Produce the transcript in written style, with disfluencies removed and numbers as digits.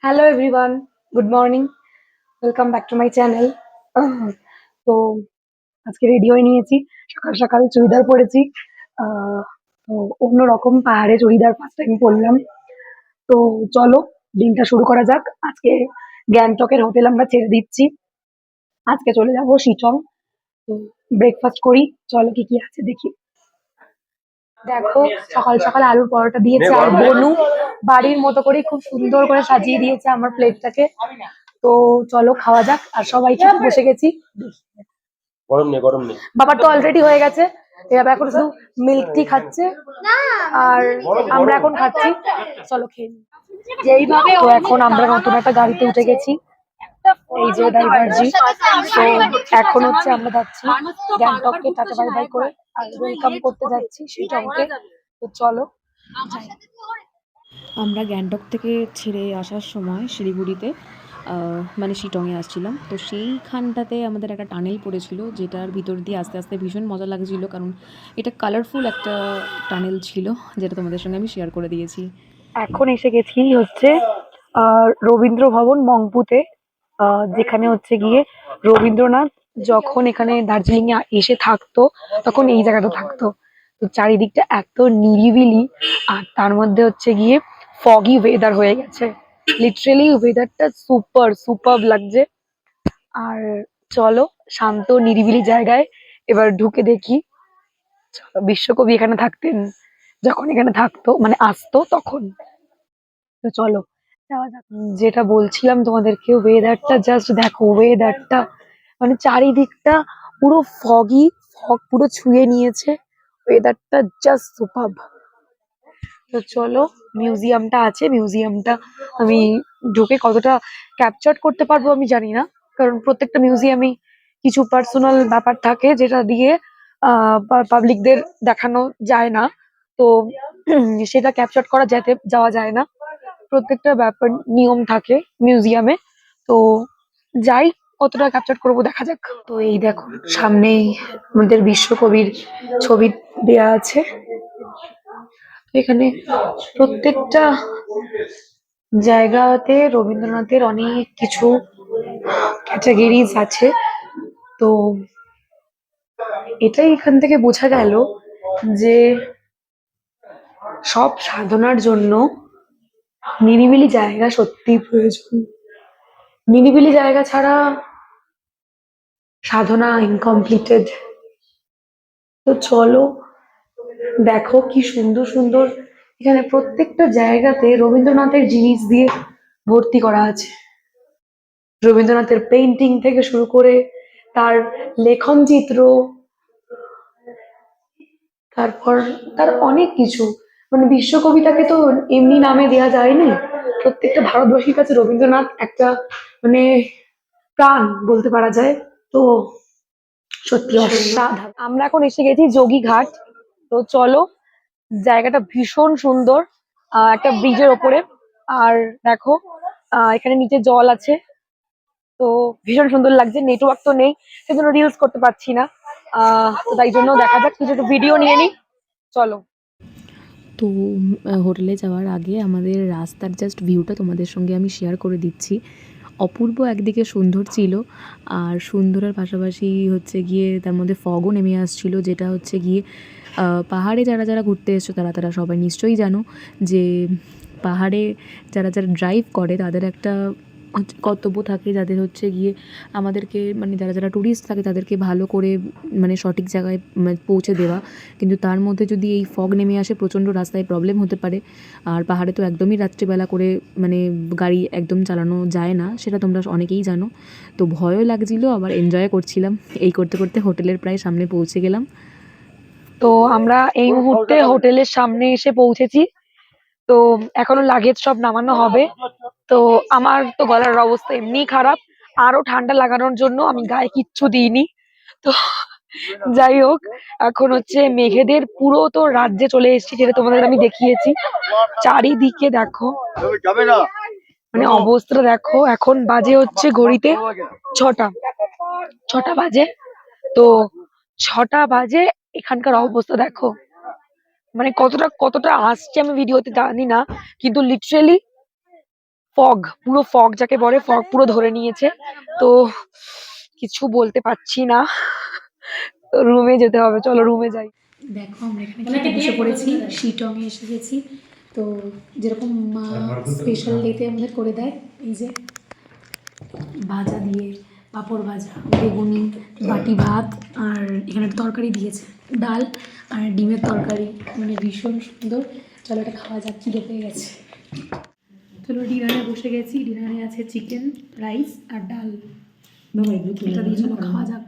Hello everyone, good morning. Welcome back to my channel. তো আজকে ready হয়ে নিয়েছি, সকাল সকাল চুড়িদার পরেছি। আহ, তো অন্যরকম পাহাড়ে চুড়িদার ফার্স্ট টাইম পরলাম। তো চলো দিনটা শুরু করা যাক। আজকে গ্যাংটকের হোটেল আমরা ছেড়ে দিচ্ছি, আজকে চলে যাবো শিটং। তো ব্রেকফাস্ট করি, চলো কি কি আছে দেখি। দেখো, সকাল সকাল আলুর পরোটা দিয়েছে আর বনু বাড়ির মতো করে খুব সুন্দর করে সাজিয়ে দিয়েছে আমার প্লেটটাকে। তো চলো খাওয়া যাক, আর সবাই খেতে বসে গেছি। গরম নেই গরম নেই বাবার তো অলরেডি হয়ে গেছে, এবার এখন শুধু মিল্ক টি খাচ্ছে আর আমরা এখন খাচ্ছি। চলো খেয়ে নিই। যেইভাবে তো এখন আমরা নতুন একটা গাড়িতে উঠে গেছি, এই যে ডাইভারজি। তো এখন হচ্ছে আমরা যাচ্ছি গ্যাংটককে টাটা বাই বাই করে, আর ওয়েলকাম করতে যাচ্ছি শিলংকে। তো চলো যাই। আমরা গ্যাংটক থেকে ছেড়ে আসার সময় শিলিগুড়িতে মানে শিটংয়ে আসছিলাম। তো সেইখানটাতে আমাদের একটা টানেল পড়েছিল, যেটার ভিতর দিয়ে আস্তে আস্তে ভীষণ মজা লাগছিল, কারণ এটা কালারফুল একটা টানেল ছিল, যেটা তোমাদের সঙ্গে আমি শেয়ার করে দিয়েছি। এখন এসে গেছি হচ্ছে রবীন্দ্র ভবন মংপুতে, যেখানে হচ্ছে গিয়ে রবীন্দ্রনাথ যখন এখানে দার্জিলিং এ এসে থাকতো তখন এই জায়গাটা থাকতো। তো চারিদিকটা এত নিরিবিলি, আর তার মধ্যে হচ্ছে গিয়ে ফগি ওয়েদার হয়ে গেছে। লিটারেলি ওয়েদারটা সুপার সুপার লাগছে। আর চলো শান্ত নিরিবিলি জায়গায় এবার ঢুকে দেখি। চলো, বিশ্বকবি এখানে থাকতেন, যখন এখানে থাকতো মানে আসতো তখন। তো চলো যাওয়া যাক। যেটা বলছিলাম তোমাদেরকে, ওয়েদারটা জাস্ট দেখো, ওয়েদারটা মানে চারিদিকটা পুরো ফগি, ফগ পুরো ছুঁয়ে নিয়েছে। ওয়েদারটা জাস্ট সুপারব। তো চলো, মিউজিয়ামটা আছে, মিউজিয়ামটা আমি ঢুকে কতটা ক্যাপচার করতে পারবো আমি জানি না, কারণ প্রত্যেকটা মিউজিয়ামে কিছু পার্সোনাল ব্যাপার থাকে যেটা দিয়ে পাবলিকদের দেখানো যায় না। তো সেটা ক্যাপচার করা যেতে যাওয়া যায় না, প্রত্যেকটা ব্যাপার নিয়ম থাকে মিউজিয়ামে। তো যাই, কতটা ক্যাপচার করবো দেখা যাক। তো এই দেখো, সামনেই আমাদের বিশ্বকবির ছবি দেয়া আছে। তো এখানে প্রত্যেকটা জায়গাতে রবীন্দ্রনাথের অনেক কিছু ক্যাটাগরিজ আছে। তো এটাই এখান থেকে বোঝা গেল যে সব সাধনার জন্য নিরিবিলি জায়গা সত্যিই প্রয়োজন। নিরিবিলি জায়গা ছাড়া সাধনা ইনকমপ্লিটেড। তো চলো দেখো কি সুন্দর সুন্দর, এখানে প্রত্যেকটা জায়গাতে রবীন্দ্রনাথের জিনিস দিয়ে ভর্তি করা আছে। রবীন্দ্রনাথের পেইন্টিং থেকে শুরু করে তার লেখন চিত্র, তারপর তার অনেক কিছু। মানে বিশ্বকবিতাকে তো এমনি নামে দেয়া যায়নি, প্রত্যেকটা ভারতবাসীর কাছে রবীন্দ্রনাথ একটা মানে প্রাণ বলতে পারা যায়। তো সত্যি অসাধারণ। আমরা এখন এসে গেছি যোগীঘাট। তো চলো, জায়গাটা ভীষণ সুন্দর, একটা ব্রিজের ওপরে। আর দেখো, এখানে নিচে জল আছে। তো ভীষণ সুন্দর লাগছে, নেটওয়ার্ক তো নেই, সেজন্য রিলস করতে পারছি না। তো তাই জন্য দেখা যাক কিছু একটু ভিডিও নিয়ে নিই। চলো। তো হোটেলে যাওয়ার আগে আমাদের রাস্তার জাস্ট ভিউটা তোমাদের সঙ্গে আমি শেয়ার করে দিচ্ছি। অপূর্ব একদিকে সুন্দর ছিল, আর সুন্দরের পাশাপাশি হচ্ছে গিয়ে তার মধ্যে ফগও নেমে আসছিল, যেটা হচ্ছে গিয়ে পাহাড়ে যারা যারা ঘুরতে এসছো তারা তারা সবাই নিশ্চয়ই জানো যে পাহাড়ে যারা যারা ড্রাইভ করে তাদের একটা হচ্ছে কর্তব্য থাকে, যাদের হচ্ছে গিয়ে আমাদেরকে মানে যারা যারা ট্যুরিস্ট থাকে তাদেরকে ভালো করে মানে সঠিক জায়গায় পৌঁছে দেওয়া। কিন্তু তার মধ্যে যদি এই ফগ নেমে আসে প্রচণ্ড রাস্তায় প্রবলেম হতে পারে। আর পাহাড়ে তো একদমই রাত্রিবেলা করে মানে গাড়ি একদম চালানো যায় না, সেটা তোমরা অনেকেই জানো। তো ভয়ও লাগছিলো, আবার এনজয় করছিলাম। এই করতে করতে হোটেলের প্রায় সামনে পৌঁছে গেলাম। তো আমরা এই মুহূর্তে হোটেলের সামনে এসে পৌঁছেছি। তো এখনো লাগেজ সব নামানো হবে। তো আমার তো গলার অবস্থা এমনি খারাপ, আরো ঠান্ডা লাগানোর জন্য আমি গায়ে কিচ্ছু দিইনি। তো যাই হোক, এখন হচ্ছে মেঘেদের পুরো তো রাজ্যে চলে এসেছি, যেটা তোমাদের আমি দেখিয়েছি। চারিদিকে দেখো, মানে অবস্থা দেখো। এখন বাজে হচ্ছে ঘড়িতে ছটা, ছটা বাজে। তো ছটা বাজে, এখানকার অবস্থা দেখো। মানে কতটা কতটা আসছে আমি ভিডিওতে জানি না, কিন্তু লিটারেলি ফগ, পুরো ফগ যাকে বলে, ফগ পুরো ধরে নিয়েছে। তো কিছু বলতে পারছি না, তো রুমে যেতে হবে, চলো রুমে যাই। দেখো আমরা এখানে খেতে বসে পড়েছি, শিটংয়ে এসে গেছি। তো যেরকম মা স্পেশাল ডেতে আমাদের করে দেয়, এই যে ভাজা দিয়ে, পাঁপড় ভাজা, বেগুনি, বাটি ভাত, আর এখানে একটা তরকারি দিয়েছে, ডাল আর ডিমের তরকারি, মানে ভীষণ সুন্দর। চলো এটা খাওয়া যাক, খিদে পেয়ে গেছে। চলো ডিনারে বসে গেছি। ডিনারে আছে চিকেন, রাইস আর ডাল। এটা দিয়ে চলো খাওয়া যাক।